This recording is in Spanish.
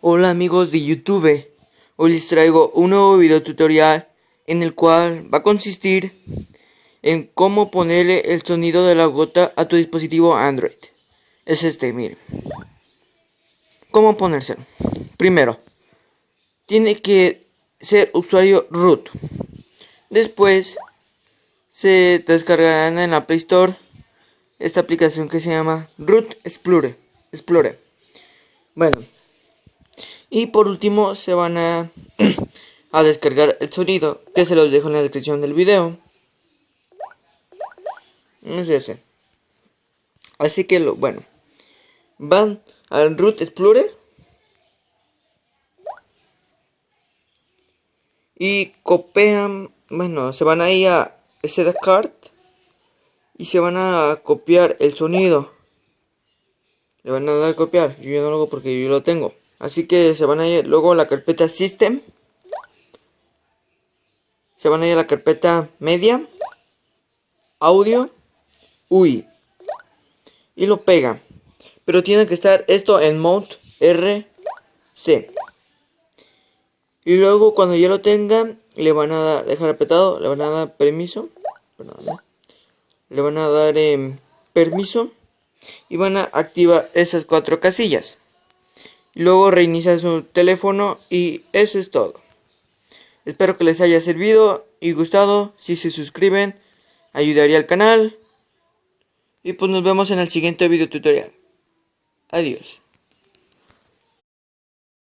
Hola amigos de YouTube, hoy les traigo un nuevo video tutorial en el cual va a consistir en cómo ponerle el sonido de la gota a tu dispositivo Android. Es miren. ¿Cómo ponérselo? Primero, tiene que ser usuario root. Después, se descargarán en la Play Store esta aplicación que se llama Root Explorer. Bueno. Y por último se van a descargar el sonido, que se los dejo en la descripción del video. Es ese. Así que van al Root Explorer y copian, se van ahí a SD card y se van a copiar el sonido. Le van a dar a copiar, yo no lo hago porque yo lo tengo. Así que se van a ir luego a la carpeta System. Se van a ir a la carpeta Media, Audio, UI. Y lo pegan. Pero tiene que estar esto en Mode RC. Y luego cuando ya lo tengan, le van a dar, dejar apretado, le van a dar permiso. Le van a dar permiso. Y van a activar esas 4 casillas. Luego reiniciar su teléfono y eso es todo. Espero que les haya servido y gustado. Si se suscriben, ayudaría al canal. Y pues nos vemos en el siguiente video tutorial. Adiós.